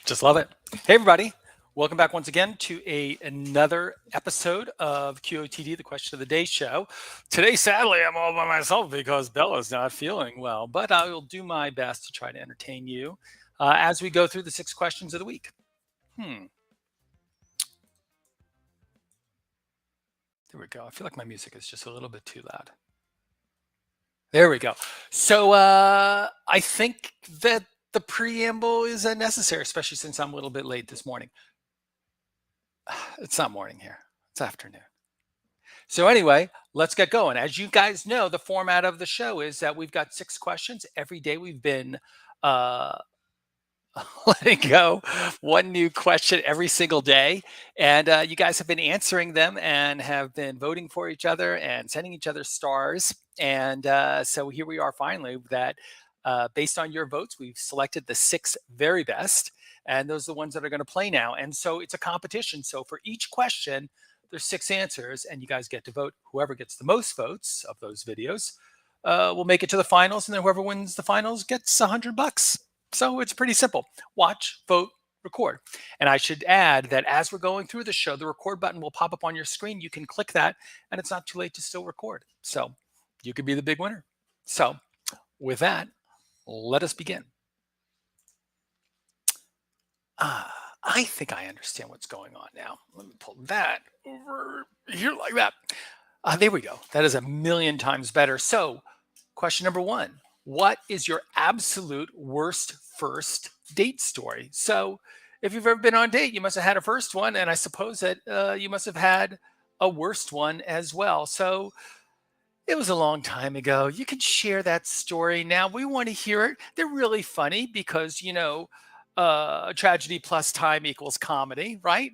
Just love it. Hey, everybody. Welcome back once again to another episode of QOTD, the Question of the Day show. Today, sadly, I'm all by myself because Bella's not feeling well, but I will do my best to try to entertain you as we go through the 6 questions of the week. There we go. I feel like my music is just a little bit too loud. There we go. So I think that the preamble is unnecessary, especially since I'm a little bit late this morning. It's not morning here. It's afternoon. So anyway, let's get going. As you guys know, the format of the show is that we've got 6 questions. Every day we've been letting go one new question every single day. And you guys have been answering them and have been voting for each other and sending each other stars. And so here we are finally that based on your votes, we've selected the 6 very best. And those are the ones that are going to play now. And so it's a competition. So for each question, there's 6 answers and you guys get to vote. Whoever gets the most votes of those videos will make it to the finals. And then whoever wins the finals gets $100. So it's pretty simple. Watch, vote, record. And I should add that as we're going through the show, the record button will pop up on your screen. You can click that and it's not too late to still record. So you could be the big winner. So with that, let us begin. I think I understand what's going on now. Let me pull that over here like that. There we go. That is a million times better. So question number 1, what is your absolute worst first date story? So if you've ever been on a date, you must have had a first one. And I suppose that you must have had a worst one as well. So it was a long time ago. You can share that story now. We want to hear it. They're really funny because, tragedy plus time equals comedy, right?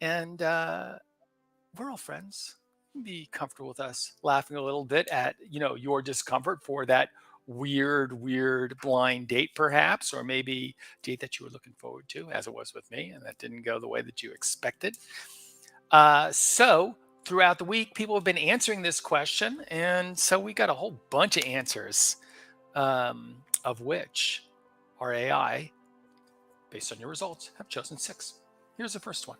And we're all friends. Be comfortable with us laughing a little bit at, your discomfort for that weird blind date, perhaps, or maybe date that you were looking forward to, as it was with me, and that didn't go the way that you expected. So throughout the week, people have been answering this question, and so we got a whole bunch of answers, of which our AI, based on your results, have chosen 6. Here's the first one.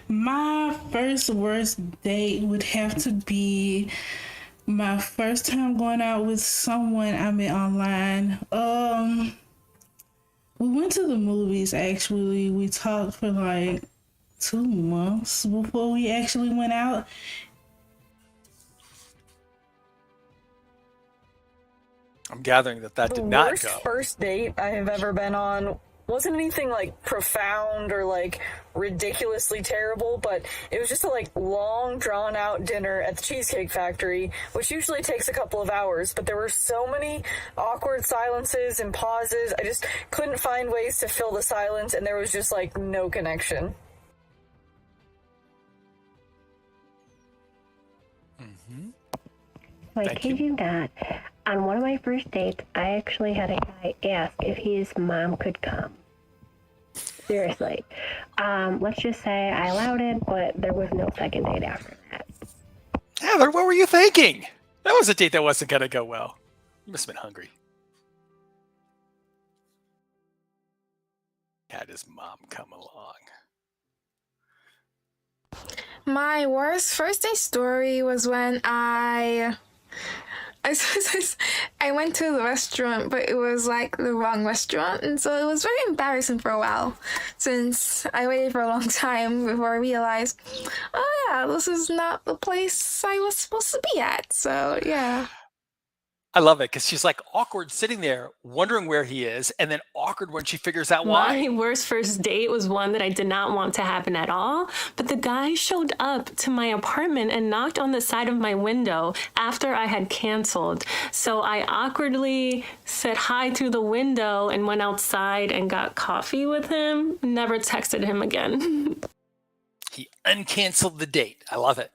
My first worst date would have to be my first time going out with someone I met online. We went to the movies, actually. We talked for like 2 months before we actually went out. I'm gathering that did not go. The worst first date I have ever been on wasn't anything like profound or like ridiculously terrible, but it was just a like long drawn out dinner at the Cheesecake Factory, which usually takes a couple of hours, but there were so many awkward silences and pauses. I just couldn't find ways to fill the silence, and there was just like no connection. I kid you not. On one of my first dates, I actually had a guy ask if his mom could come. Seriously. Let's just say I allowed it, but there was no second date after that. Heather, what were you thinking? That was a date that wasn't going to go well. You must have been hungry. Had his mom come along. My worst first day story was when I went to the restaurant, but it was like the wrong restaurant, and so it was very embarrassing for a while, since I waited for a long time before I realized, oh yeah, this is not the place I was supposed to be at, so yeah. I love it because she's like awkward sitting there wondering where he is, and then awkward when she figures out why. My worst first date was one that I did not want to happen at all, but the guy showed up to my apartment and knocked on the side of my window after I had canceled. So I awkwardly said hi through the window and went outside and got coffee with him. Never texted him again. He uncanceled the date. I love it.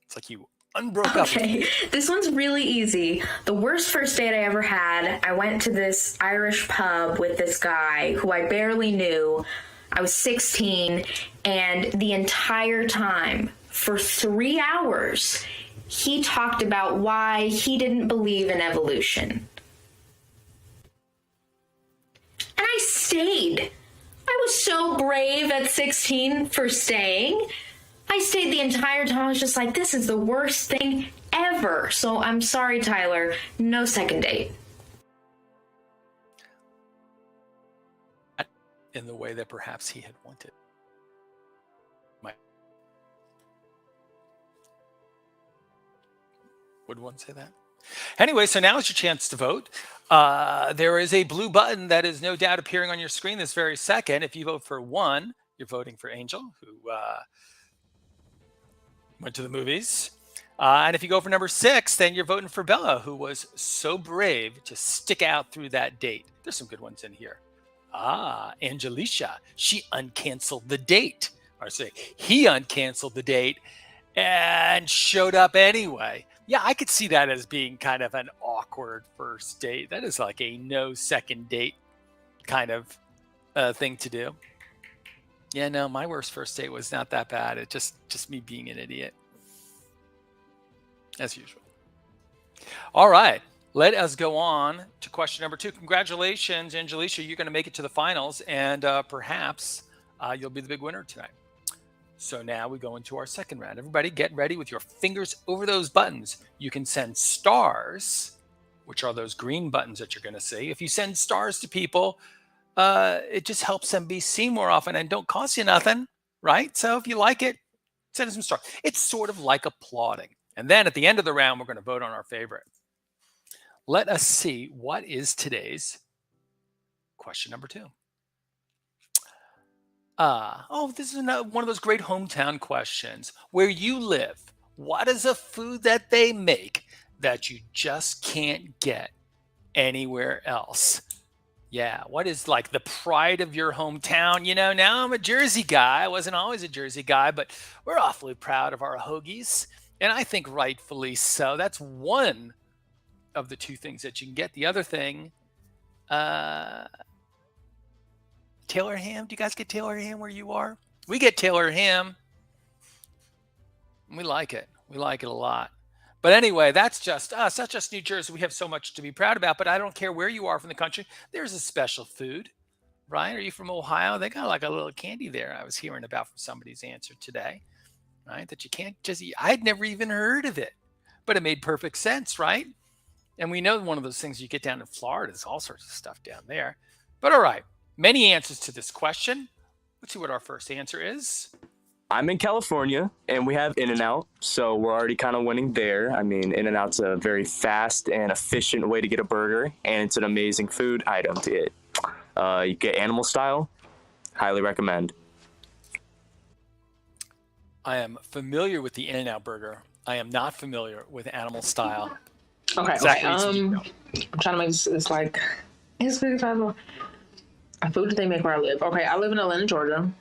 It's like you unbroke up. Okay, this one's really easy. The worst first date I ever had, I went to this Irish pub with this guy who I barely knew. I was 16, and the entire time, for 3 hours, he talked about why he didn't believe in evolution. And I stayed. I was so brave at 16 for staying. I stayed the entire time. I was just like, this is the worst thing ever. So I'm sorry, Tyler. No second date. In the way that perhaps he had wanted. Would one say that? Anyway, so now is your chance to vote. There is a blue button that is no doubt appearing on your screen this very second. If you vote for 1, you're voting for Angel, who went to the movies. And if you go for number 6, then you're voting for Bella, who was so brave to stick out through that date. There's some good ones in here. Angelicia, she uncanceled the date. Or say, he uncanceled the date and showed up anyway. Yeah, I could see that as being kind of an awkward first date. That is like a no second date kind of thing to do. Yeah, no, my worst first date was not that bad. It just me being an idiot, as usual. All right, let us go on to question number 2. Congratulations, Angelicia. You're going to make it to the finals, and perhaps you'll be the big winner tonight. So now we go into our second round. Everybody get ready with your fingers over those buttons. You can send stars, which are those green buttons that you're going to see. If you send stars to people, it just helps them be seen more often and don't cost you nothing, right? So if you like it, send us some stars. It's sort of like applauding. And then at the end of the round, we're going to vote on our favorite. Let us see what is today's question number 2. This is one of those great hometown questions. Where you live, what is a food that they make that you just can't get anywhere else? Yeah, what is like the pride of your hometown? You know, now I'm a Jersey guy. I wasn't always a Jersey guy, but we're awfully proud of our hoagies. And I think rightfully so. That's one of the 2 things that you can get. The other thing, Taylor ham. Do you guys get Taylor ham where you are? We get Taylor ham. We like it. We like it a lot. But anyway, that's just us. That's just New Jersey. We have so much to be proud about, but I don't care where you are from the country. There's a special food. Brian, are you from Ohio? They got like a little candy there I was hearing about from somebody's answer today, right? That you can't just eat. I'd never even heard of it, but it made perfect sense, right? And we know one of those things you get down in Florida, there's all sorts of stuff down there. But all right. Many answers to this question. Let's see what our first answer is. I'm in California, and we have In-N-Out, so we're already kind of winning there. I mean, In-N-Out's a very fast and efficient way to get a burger, and it's an amazing food item to get. You get animal style. Highly recommend. I am familiar with the In-N-Out burger. I am not familiar with animal style. Okay. I'm trying to make this like as big as possible. Food that they make where I live. Okay, I live in Atlanta, Georgia.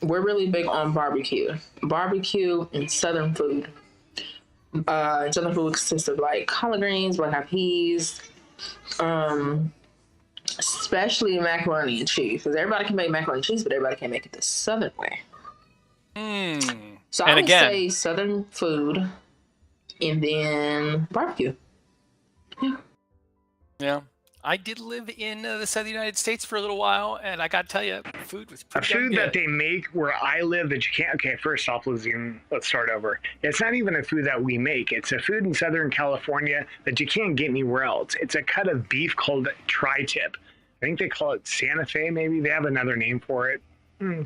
We're really big on barbecue. Barbecue and Southern food. Southern food consists of like collard greens, black eyed peas, especially macaroni and cheese. Because everybody can make macaroni and cheese, but everybody can't make it the Southern way. So I would say Southern food and then barbecue. Yeah. I did live in the southern United States for a little while, and I got to tell you, food was pretty good. That they make where I live that you can't. Okay, first off, let's start over. It's not even a food that we make. It's a food in Southern California that you can't get anywhere else. It's a cut of beef called tri-tip. I think they call it Santa Fe, maybe. They have another name for it.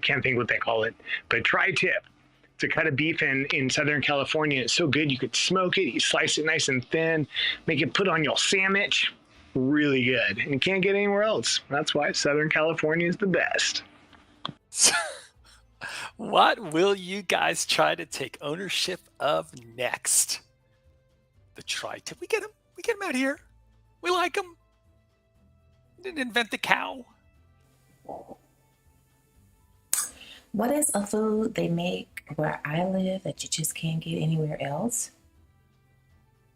Can't think what they call it. But tri-tip. It's a cut of beef in Southern California. It's so good. You could smoke it. You slice it nice and thin. Make it put on your sandwich. Really good. And you can't get anywhere else. That's why Southern California is the best. What will you guys try to take ownership of next? The tri-tip. We get them. We get them out here. We like them. Didn't invent the cow. What is a food they make where I live that you just can't get anywhere else?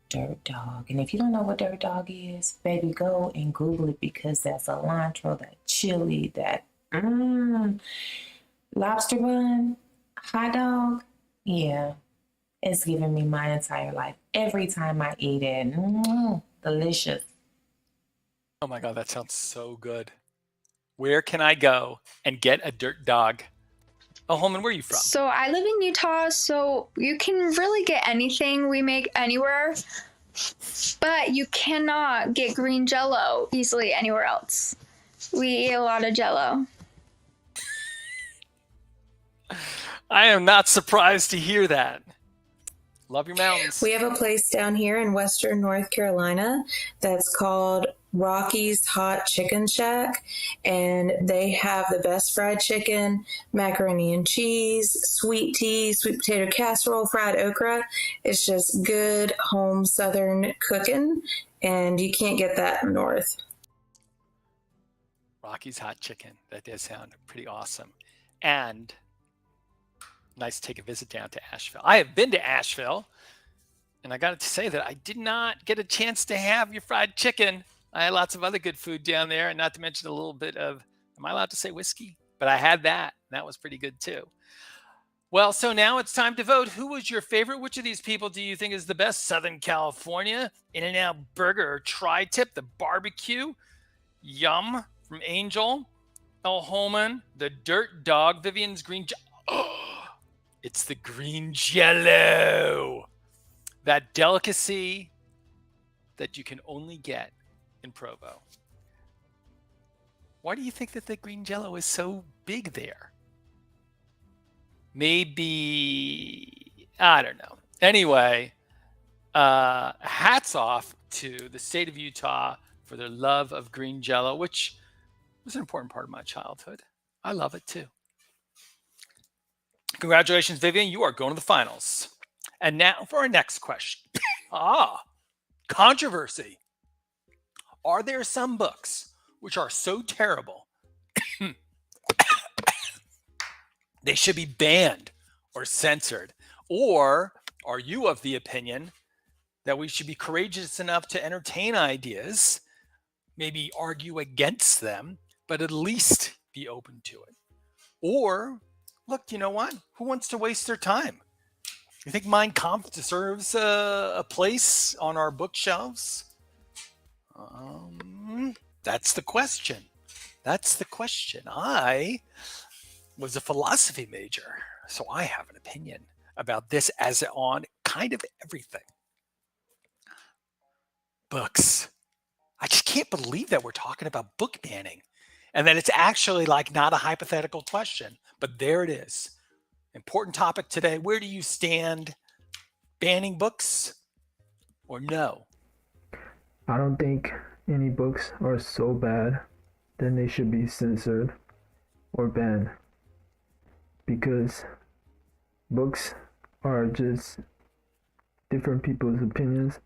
Dirt dog. And if you don't know what dirt dog is, baby, go and Google it, because that cilantro, that chili, that lobster bun, hot dog. Yeah, It's given me my entire life. Every time I eat it, delicious. Oh my God, that sounds so good. Where can I go and get a dirt dog? Oh, Holman, where are you from? So I live in Utah, so you can really get anything we make anywhere, but you cannot get green Jello easily anywhere else. We eat a lot of Jello. I am not surprised to hear that. Love your mountains. We have a place down here in Western North Carolina that's called Rocky's Hot Chicken Shack, and they have the best fried chicken, macaroni and cheese, sweet tea, sweet potato casserole, fried okra. It's just good home Southern cooking, and you can't get that north. Rocky's Hot Chicken. That does sound pretty awesome. And nice to take a visit down to Asheville. I have been to Asheville, and I got to say that I did not get a chance to have your fried chicken. I had lots of other good food down there, and not to mention a little bit of, am I allowed to say whiskey? But I had that, and that was pretty good too. Well, so now it's time to vote. Who was your favorite? Which of these people do you think is the best? Southern California, In-N-Out Burger, or Tri-Tip, the barbecue, Yum from Angel, El Holman, the Dirt Dog, Vivian's Green It's the green Jello, that delicacy that you can only get in Provo. Why do you think that the green Jello is so big there? Maybe, I don't know. Anyway, hats off to the state of Utah for their love of green Jello, which was an important part of my childhood. I love it too. Congratulations, Vivian. You are going to the finals. And now for our next question. Controversy. Are there some books which are so terrible they should be banned or censored? Or are you of the opinion that we should be courageous enough to entertain ideas, maybe argue against them, but at least be open to it? Or, look, you know what? Who wants to waste their time? You think Mein Kampf deserves a place on our bookshelves? That's the question. That's the question. I was a philosophy major, so I have an opinion about this as on kind of everything. Books. I just can't believe that we're talking about book banning and that it's actually like not a hypothetical question, but there it is. Important topic today. Where do you stand? Banning books or no? I don't think any books are so bad that they should be censored or banned, because books are just different people's opinions,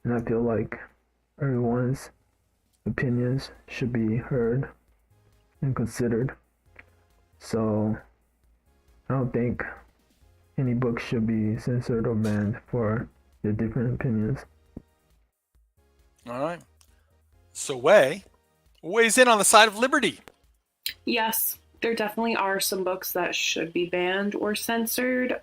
and I feel like everyone's opinions should be heard and considered. So I don't think any book should be censored or banned for their different opinions. All right. So weighs in on the side of liberty. Yes, there definitely are some books that should be banned or censored.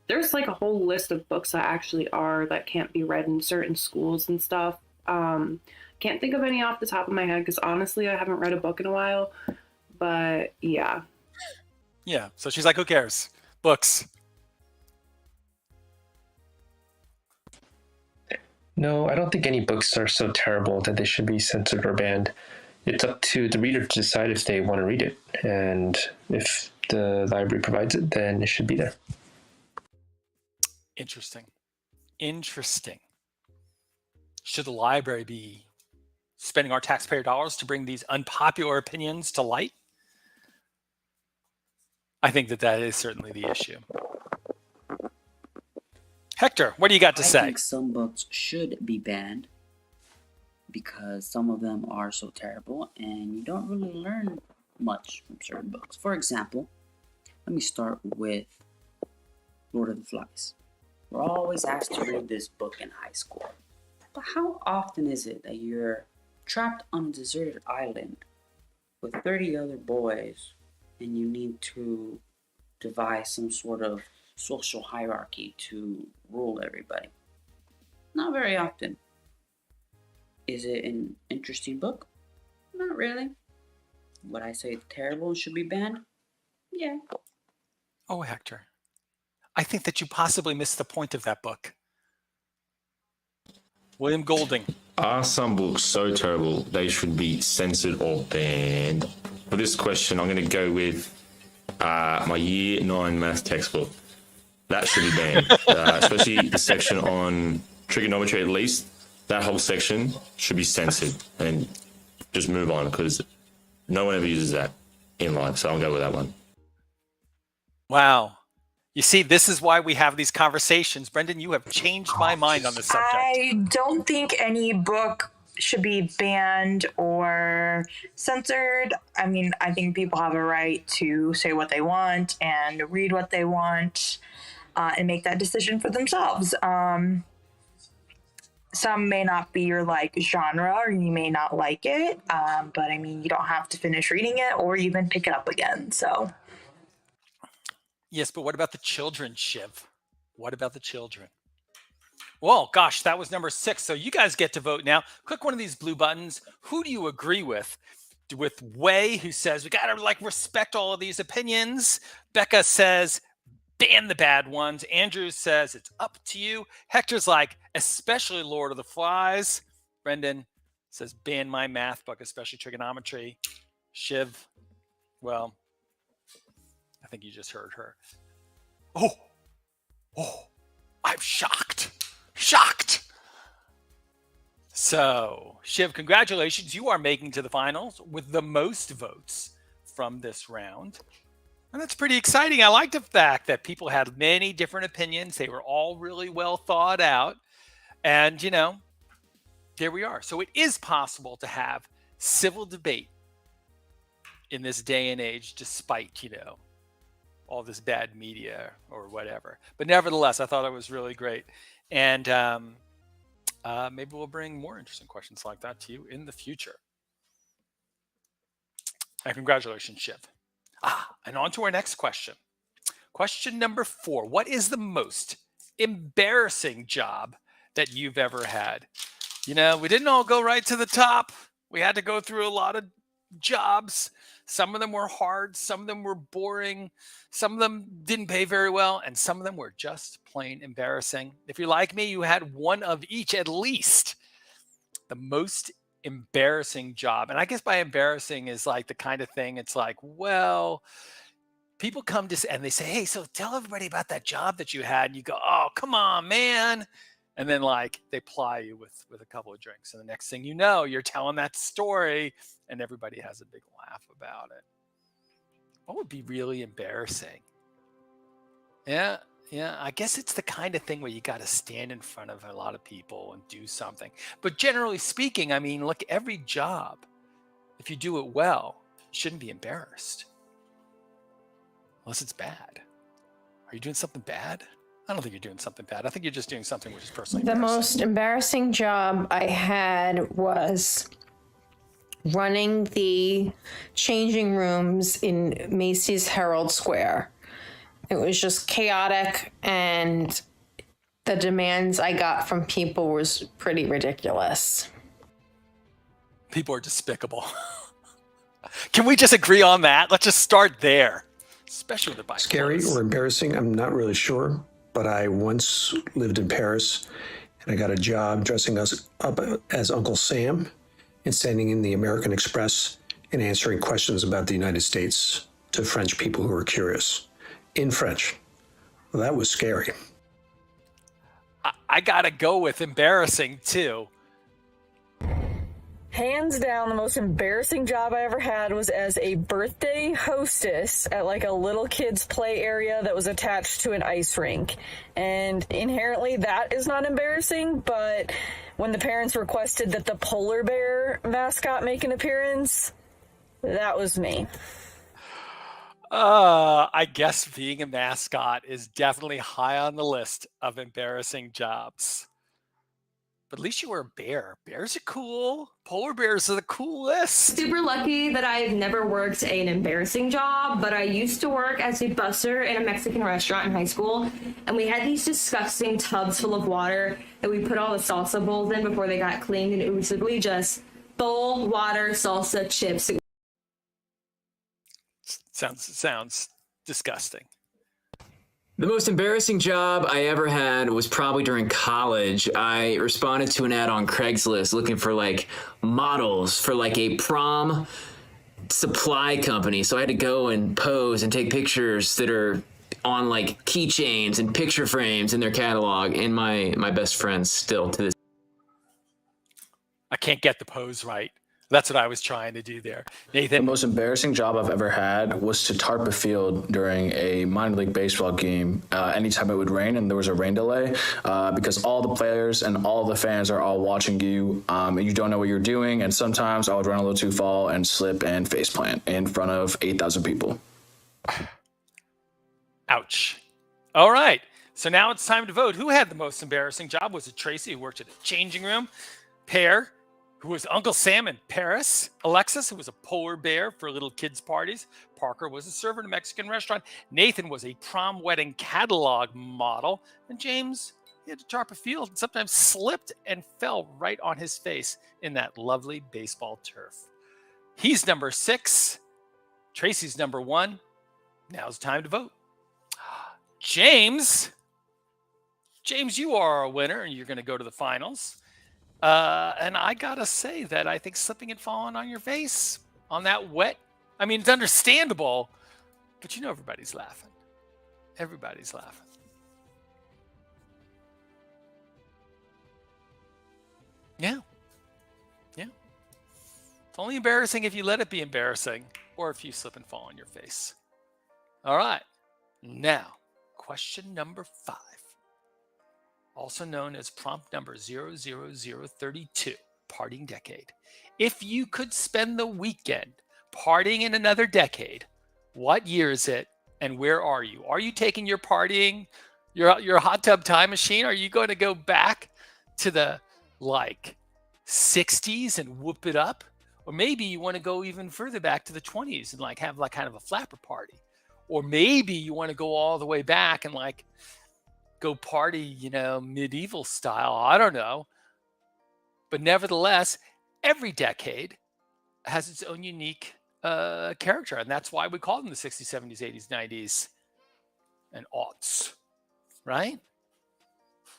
There's like a whole list of books that can't be read in certain schools and stuff. Can't think of any off the top of my head because honestly, I haven't read a book in a while. But yeah. Yeah. So she's like, who cares? Books. No, I don't think any books are so terrible that they should be censored or banned. It's up to the reader to decide if they want to read it. And if the library provides it, then it should be there. Interesting. Should the library be spending our taxpayer dollars to bring these unpopular opinions to light? I think that is certainly the issue. Hector, what do you got to say? I think some books should be banned because some of them are so terrible and you don't really learn much from certain books. For example, let me start with Lord of the Flies. We're always asked to read this book in high school. But how often is it that you're trapped on a deserted island with 30 other boys and you need to devise some sort of social hierarchy to rule everybody. Not very often. Is it an interesting book? Not really. Would I say it's terrible and should be banned? Yeah. Oh, Hector, I think that you possibly missed the point of that book. William Golding. Are some books so terrible they should be censored or banned? For this question, I'm going to go with my Year 9 math textbook. That should be banned, especially the section on trigonometry at least. That whole section should be censored and just move on because no one ever uses that in life. So I'll go with that one. Wow. You see, this is why we have these conversations. Brendan, you have changed my mind on this subject. I don't think any book should be banned or censored. I mean, I think people have a right to say what they want and read what they want and make that decision for themselves. Some may not be your genre or you may not like it, but I mean, you don't have to finish reading it or even pick it up again. So. Yes, but what about the children, Shiv? What about the children? Well, gosh, that was number 6. So you guys get to vote now. Click one of these blue buttons. Who do you agree with? With Wei, who says we got to respect all of these opinions. Becca says ban the bad ones. Andrew says it's up to you. Hector's like, especially Lord of the Flies. Brendan says ban my math book, especially trigonometry. Shiv, well, I think you just heard her. Oh, I'm shocked. So, Shiv, congratulations. You are making to the finals with the most votes from this round. And that's pretty exciting. I like the fact that people had many different opinions. They were all really well thought out. And, there we are. So it is possible to have civil debate in this day and age, despite, all this bad media or whatever. But nevertheless, I thought it was really great. And maybe we'll bring more interesting questions like that to you in the future. And congratulations, Shiv. And on to our next question. Question number 4. What is the most embarrassing job that you've ever had? We didn't all go right to the top. We had to go through a lot of jobs. Some of them were hard. Some of them were boring. Some of them didn't pay very well. And some of them were just plain embarrassing. If you're like me, you had one of each at least. The most embarrassing job. And I guess by embarrassing is like the kind of thing, it's like, well, people come to and they say, hey, so tell everybody about that job that you had. And you go, oh, come on, man. And then they ply you with a couple of drinks. And the next thing you know, you're telling that story and everybody has a big laugh about it. What would be really embarrassing? Yeah. I guess it's the kind of thing where you got to stand in front of a lot of people and do something. But generally speaking, I mean, look, every job, if you do it well, you shouldn't be embarrassed. Unless it's bad. Are you doing something bad? I don't think you're doing something bad. I think you're just doing something which is personally The embarrassing. most embarrassing job I had was running the changing rooms in Macy's Herald Square. It was just chaotic, and the demands I got from people was pretty ridiculous. People are despicable. Can we just agree on that? Let's just start there. Especially with the bike. Scary or embarrassing, I'm not really sure. But I once lived in Paris, and I got a job dressing us up as Uncle Sam and standing in the American Express and answering questions about the United States to French people who were curious in French. Well, that was scary. I gotta go with embarrassing too. Hands down, the most embarrassing job I ever had was as a birthday hostess at a little kid's play area that was attached to an ice rink. And inherently that is not embarrassing, but when the parents requested that the polar bear mascot make an appearance, that was me. I guess being a mascot is definitely high on the list of embarrassing jobs. But at least you were a bear. Bears are cool. Polar bears are the coolest. Super lucky that I've never worked an embarrassing job, but I used to work as a busser in a Mexican restaurant in high school, and we had these disgusting tubs full of water that we put all the salsa bowls in before they got cleaned, and it was simply just bowl, water, salsa, chips. Sounds disgusting. The most embarrassing job I ever had was probably during college. I responded to an ad on Craigslist looking for like models for like a prom supply company. So I had to go and pose and take pictures that are on like keychains and picture frames in their catalog. And my best friends still to this. I can't get the pose right. That's what I was trying to do there. Nathan? The most embarrassing job I've ever had was to tarp a field during a minor league baseball game. Anytime it would rain and there was a rain delay, because all the players and all the fans are all watching you, and you don't know what you're doing. And sometimes I would run a little too far and slip and faceplant in front of 8,000 people. Ouch. All right. So now it's time to vote. Who had the most embarrassing job? Was it Tracy, who worked at a changing room? Pear, who was Uncle Sam in Paris? Alexis, who was a polar bear for little kids' parties? Parker was a server in a Mexican restaurant. Nathan was a prom wedding catalog model. And James, he had to tarp a field and sometimes slipped and fell right on his face in that lovely baseball turf. He's number 6. Tracy's number 1. Now's time to vote. James, you are a winner, and you're going to go to the finals. And I got to say that I think slipping and falling on your face on that wet, I mean, it's understandable, but you know everybody's laughing. Everybody's laughing. Yeah. Yeah. It's only embarrassing if you let it be embarrassing or if you slip and fall on your face. All right. Now, question number 5. Also known as prompt number 00032, partying decade. If you could spend the weekend partying in another decade, what year is it and where are you? Are you taking your partying, your hot tub time machine? Are you going to go back to the like 60s and whoop it up? Or maybe you want to go even further back to the 20s and like have like kind of a flapper party. Or maybe you want to go all the way back and like go party, you know, medieval style. I don't know. But nevertheless, every decade has its own unique character. And that's why we call them the 60s, 70s, 80s, 90s, and aughts, right?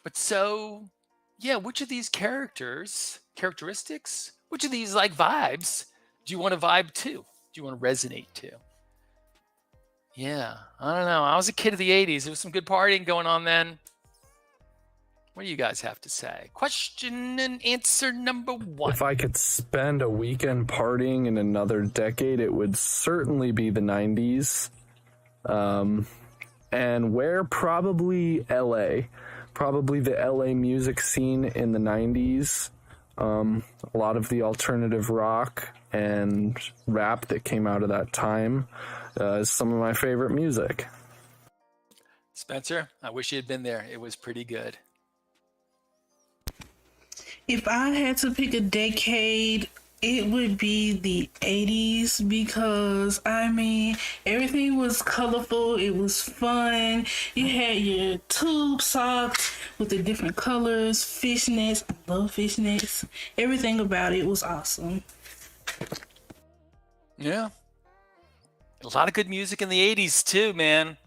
But so, yeah, which of these characteristics, which of these like vibes do you want to vibe to? Do you want to resonate to? Yeah, I don't know. I was a kid of the 80s. There was some good partying going on then. What do you guys have to say? Question and answer number 1. If I could spend a weekend partying in another decade, it would certainly be the 90s. And where? Probably LA. Probably the LA music scene in the 90s. A lot of the alternative rock and rap that came out of that time is some of my favorite music. Spencer, I wish you had been there. It was pretty good. If I had to pick a decade, it would be the 80s because, I mean, everything was colorful. It was fun. You had your tube socks with the different colors, fishnets. I love fishnets. Everything about it was awesome. Yeah. A lot of good music in the 80s too, man.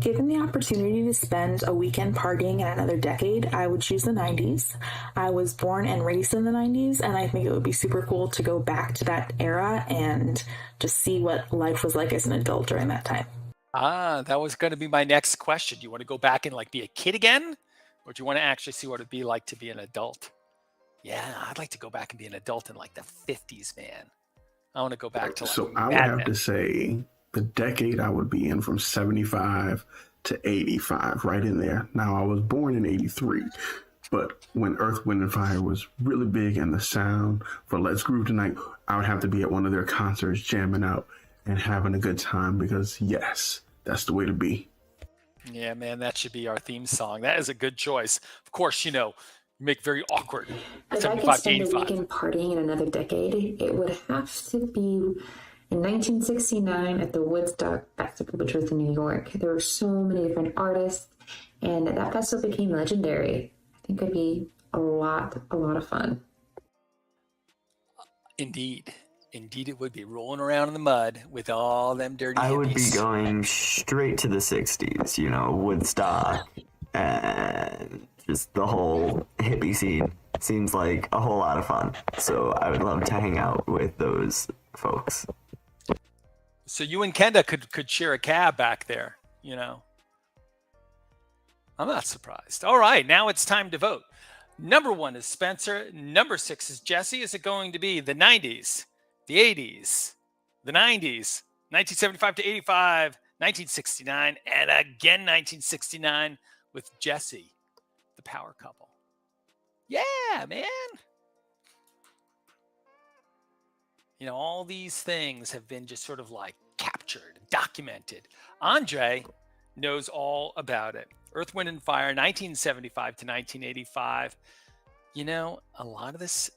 Given the opportunity to spend a weekend partying in another decade, I would choose the 90s. I was born and raised in the 90s, and I think it would be super cool to go back to that era and just see what life was like as an adult during that time. That was going to be my next question. Do you want to go back and like be a kid again? Or do you want to actually see what it'd be like to be an adult? Yeah, I'd like to go back and be an adult in like the 50s, man. I want to go back to like So I would have to say the decade I would be in from 75 to 85, right in there. Now, I was born in 83, but when Earth, Wind, and Fire was really big and the sound for Let's Groove Tonight, I would have to be at one of their concerts jamming out and having a good time because, yes, that's the way to be. Yeah, man, that should be our theme song. That is a good choice. Of course, you know, Make very awkward. If I could 75 to spend a 85. weekend partying in another decade, it would have to be in 1969 at the Woodstock Festival, which was in New York. There were so many different artists, and that festival became legendary. I think it'd be a lot of fun. Indeed. Indeed, it would be rolling around in the mud with all them dirty I would be hippies. going straight to the 60s, you know, Woodstock, and just the whole hippie scene seems like a whole lot of fun. So I would love to hang out with those folks. So you and Kenda could share a cab back there, you know. I'm not surprised. All right, now it's time to vote. Number 1 is Spencer. Number 6 is Jesse. Is it going to be the 90s, the 80s, the 90s, 1975 to 85, 1969, and again 1969 with Jesse, the power couple? Yeah, man. You know, all these things have been just sort of like captured, documented. Andre knows all about it. Earth, Wind, and Fire, 1975 to 1985. You know, a lot of this,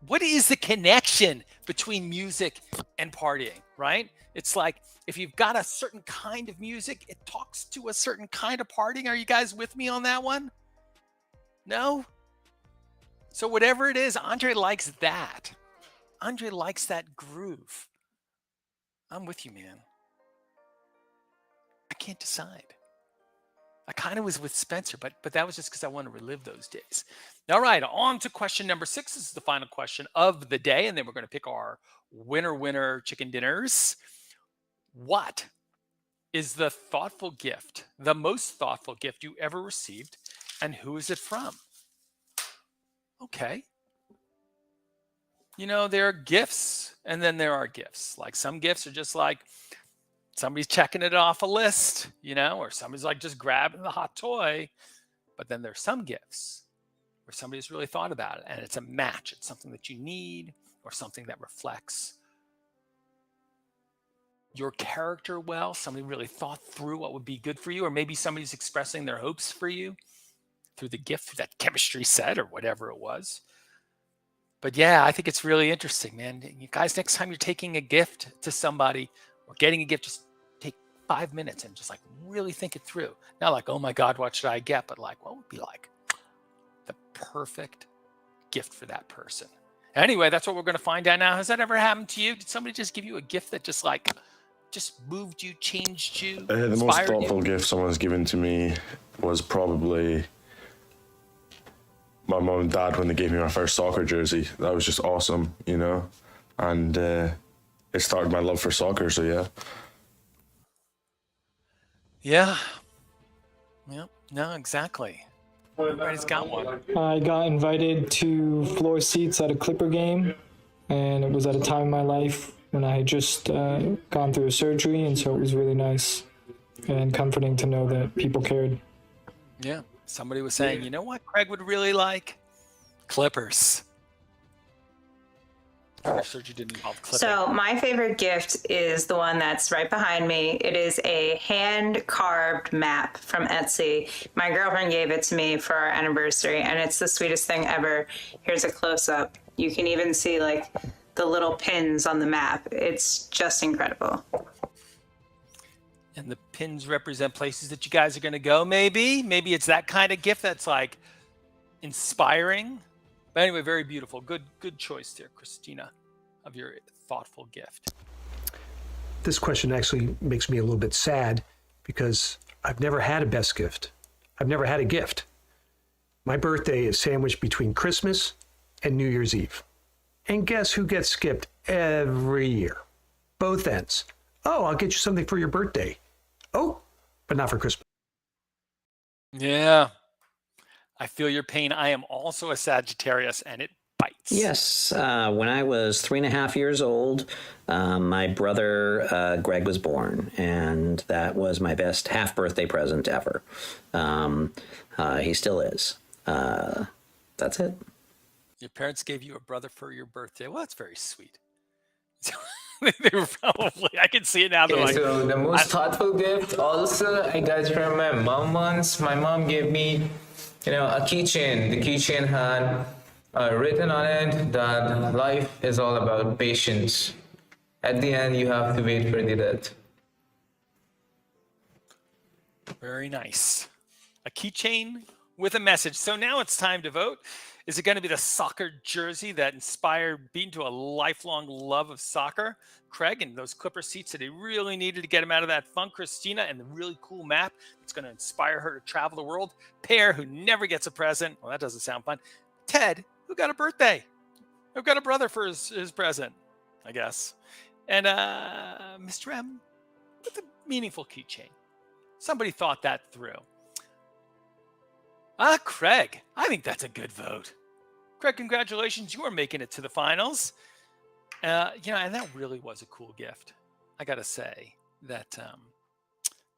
what is the connection between music and partying, right? It's like, if you've got a certain kind of music, it talks to a certain kind of partying. Are you guys with me on that one? No? So whatever it is, Andre likes that. Andre likes that groove. I'm with you, man. I can't decide. I kind of was with Spencer, but that was just because I want to relive those days. All right, on to question number 6. This is the final question of the day, and then we're going to pick our winner chicken dinners. What is the thoughtful gift, the most thoughtful gift you ever received, and who is it from? Okay. You know, there are gifts, and then there are gifts. Like some gifts are just like somebody's checking it off a list, you know, or somebody's like just grabbing the hot toy. But then there's some gifts where somebody's really thought about it, and it's a match. It's something that you need or something that reflects your character well. Somebody really thought through what would be good for you, or maybe somebody's expressing their hopes for you through the gift, through that chemistry set or whatever it was. But yeah, I think it's really interesting, man. You guys, next time you're taking a gift to somebody or getting a gift, just take 5 minutes and just like really think it through. Not like, oh my God, what should I get? But like, what would be like the perfect gift for that person? Anyway, that's what we're going to find out now. Has that ever happened to you? Did somebody just give you a gift that just like, just moved you, changed you, The most inspired thoughtful you? gift someone's given to me was probably my mom and dad when they gave me my first soccer jersey. That was just awesome, you know, and it started my love for soccer. So yeah. Yeah. Yep. No, exactly. Everybody's got one. I got invited to floor seats at a Clipper game, and it was at a time in my life when I had just gone through a surgery, and so it was really nice and comforting to know that people cared. Yeah. Somebody was saying, you know what Craig would really like? Clippers. Our surgery didn't involve clipping. So my favorite gift is the one that's right behind me. It is a hand-carved map from Etsy. My girlfriend gave it to me for our anniversary, and it's the sweetest thing ever. Here's a close-up. You can even see like the little pins on the map. It's just incredible. And the pins represent places that you guys are going to go, maybe. Maybe it's that kind of gift that's like inspiring. But anyway, very beautiful. Good choice there, Christina, of your thoughtful gift. This question actually makes me a little bit sad because I've never had a best gift. I've never had a gift. My birthday is sandwiched between Christmas and New Year's Eve. And guess who gets skipped every year? Both ends. Oh, I'll get you something for your birthday. Oh, but not for Christmas. Yeah. I feel your pain. I am also a Sagittarius, and it bites. Yes. When I was 3.5 years old, my brother Greg was born, and that was my best half-birthday present ever. He still is. That's it. Your parents gave you a brother for your birthday. Well, that's very sweet. They were probably, I can see it now. Okay, Like, so the most thoughtful gift also I got from my mom once. My mom gave me You know, a keychain. The keychain had written on it that life is all about patience. At the end, you have to wait for the death. Very nice. A keychain with a message. So now it's time to vote. Is it going to be the soccer jersey that inspired Beaton to a lifelong love of soccer? Craig and those Clipper seats that he really needed to get him out of that funk. Christina and the really cool map that's going to inspire her to travel the world. Pear, who never gets a present. Well, that doesn't sound fun. Ted, who got a birthday. Who got a brother for his present, I guess. And Mr. M with a meaningful keychain. Somebody thought that through. Craig, I think that's a good vote. Craig, congratulations. You are making it to the finals. And that really was a cool gift. I got to say that,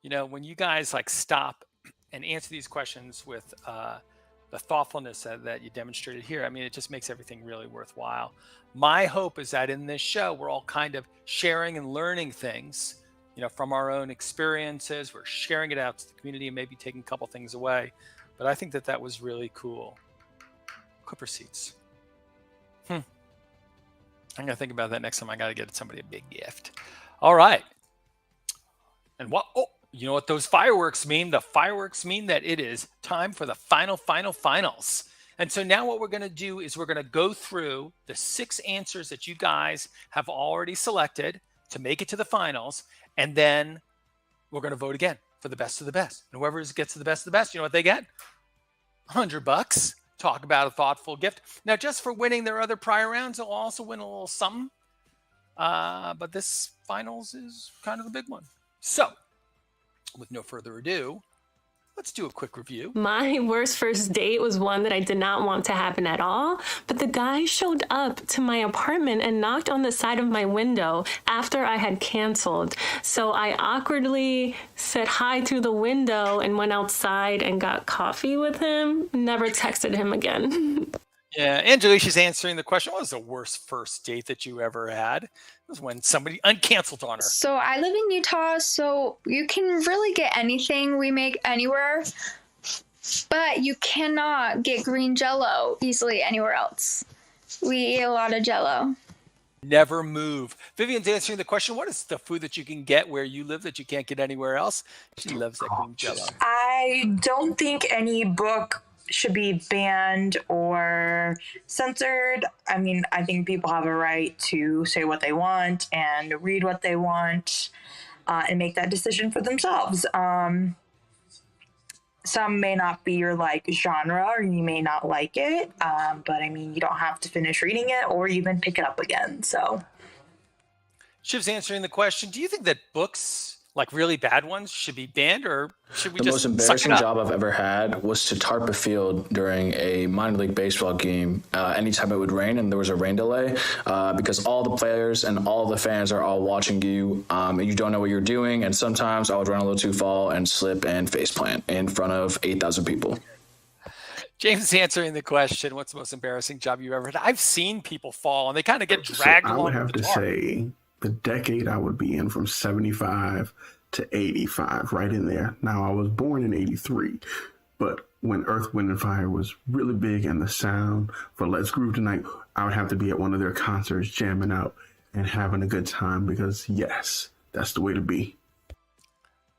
when you guys stop and answer these questions with the thoughtfulness that you demonstrated here, I mean, it just makes everything really worthwhile. My hope is that in this show, we're all kind of sharing and learning things, from our own experiences. We're sharing it out to the community and maybe taking a couple things away. But I think that was really cool. Clipper seats. I'm going to think about that next time. I got to get somebody a big gift. All right. And you know what those fireworks mean? The fireworks mean that it is time for the finals. And so now what we're going to do is we're going to go through the 6 answers that you guys have already selected to make it to the finals. And then we're going to vote again for the best of the best. And whoever gets to the best of the best, you know what they get? $100. Talk about a thoughtful gift. Now, just for winning their other prior rounds, they'll also win a little something. But this finals is kind of the big one. So, with no further ado, let's do a quick review. My worst first date was one that I did not want to happen at all, but the guy showed up to my apartment and knocked on the side of my window after I had canceled. So I awkwardly said hi through the window and went outside and got coffee with him. Never texted him again. Yeah, Angelisha's answering the question. What was the worst first date that you ever had? It was when somebody uncanceled on her. So I live in Utah, so you can really get anything we make anywhere, but you cannot get green Jell-O easily anywhere else. We eat a lot of Jell-O. Never move. Vivian's answering the question. What is the food that you can get where you live that you can't get anywhere else? She loves that green Jell-O. I don't think any book should be banned or censored. I mean, I think people have a right to say what they want and read what they want and make that decision for themselves. Some may not be your genre, or you may not like it, but I mean, you don't have to finish reading it or even pick it up again. So Shiv's answering the question. Do you think that books, really bad ones, should be banned, or should we The just most embarrassing job I've ever had was to tarp a field during a minor league baseball game. Anytime it would rain and there was a rain delay, because all the players and all the fans are all watching you, and you don't know what you're doing. And sometimes I would run a little too far and slip and faceplant in front of 8,000 people. James is answering the question. What's the most embarrassing job you've ever had? I've seen people fall and they kind of get dragged along. I would have with the to tarp. say the decade I would be in from 75 to 85, right in there. Now, I was born in 83, but when Earth, Wind, and Fire was really big and the sound for Let's Groove Tonight, I would have to be at one of their concerts jamming out and having a good time because, yes, that's the way to be.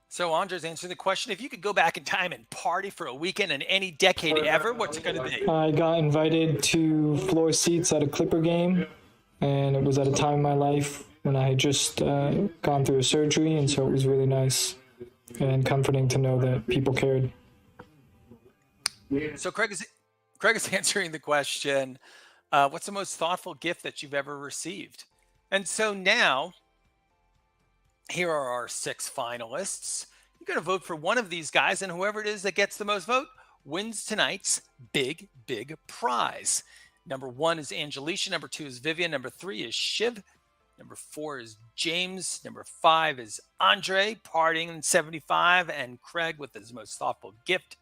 So Andre's answering the question. If you could go back in time and party for a weekend in any decade ever, what's it going to be? I got invited to floor seats at a Clipper game, and it was at a time in my life when I had just gone through a surgery, and so it was really nice and comforting to know that people cared. So Craig is answering the question, what's the most thoughtful gift that you've ever received? And so now, here are our 6 finalists. You're going to vote for one of these guys, and whoever it is that gets the most vote wins tonight's big, big prize. Number 1 is Angelisha. Number 2 is Vivian. Number 3 is Shiv. Number 4 is James. Number 5 is Andre, partying in 75. And Craig, with his most thoughtful gift,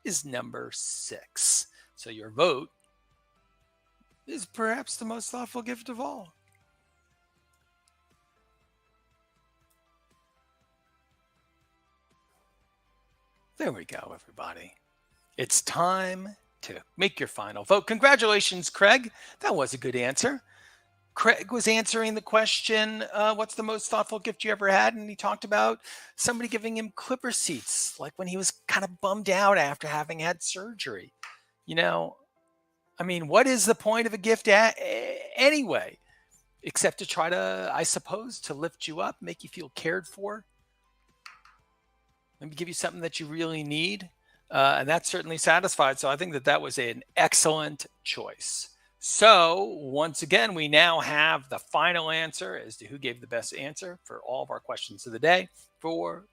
is number 6. So your vote is perhaps the most thoughtful gift of all. There we go, everybody. it's time to make your final vote. Congratulations, Craig. That was a good answer. Craig was answering the question, what's the most thoughtful gift you ever had? And he talked about somebody giving him clipper seats, like when he was kind of bummed out after having had surgery. You know, I mean, what is the point of a gift anyway? Except to try to, I suppose, to lift you up, make you feel cared for. Maybe give you something that you really need. And that's certainly satisfied. So I think that that was an excellent choice. So once again, we now have the final answer as to who gave the best answer for all of our questions of the day for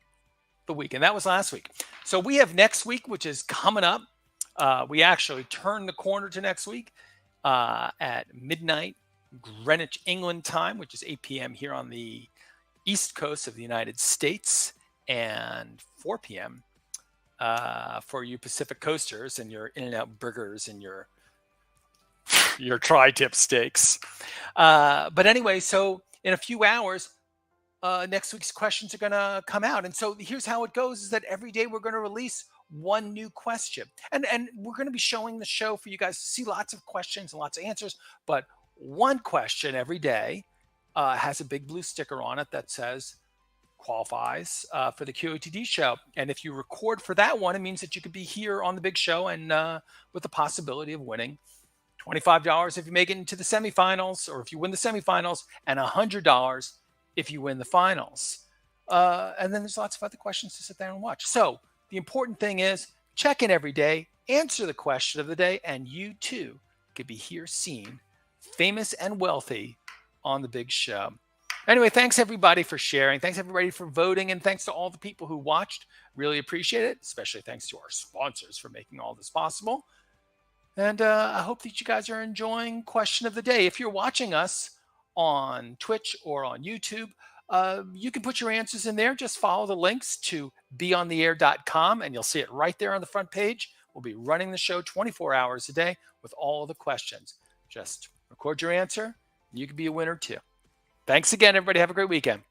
the week. And that was last week. So we have next week, which is coming up. We actually turn the corner to next week at midnight Greenwich, England time, which is 8 p.m. here on the East Coast of the United States, and 4 p.m. For you Pacific Coasters and your In-N-Out burgers and your tri-tip steaks. But anyway, so in a few hours, next week's questions are going to come out. And so here's how it goes, is that every day we're going to release one new question. And we're going to be showing the show for you guys to see lots of questions and lots of answers. But one question every day has a big blue sticker on it that says qualifies for the QOTD show. And if you record for that one, it means that you could be here on the big show and with the possibility of winning $25 if you make it into the semifinals, or if you win the semifinals, and $100 if you win the finals. And then there's lots of other questions to sit there and watch. So the important thing is check in every day, answer the question of the day, and you too could be here seen, famous and wealthy on the big show. Anyway, thanks everybody for sharing. Thanks everybody for voting. And thanks to all the people who watched. Really appreciate it. Especially thanks to our sponsors for making all this possible. And I hope that you guys are enjoying Question of the Day. If you're watching us on Twitch or on YouTube, you can put your answers in there. Just follow the links to beontheair.com and you'll see it right there on the front page. We'll be running the show 24 hours a day with all of the questions. Just record your answer. You could be a winner too. Thanks again, everybody. Have a great weekend.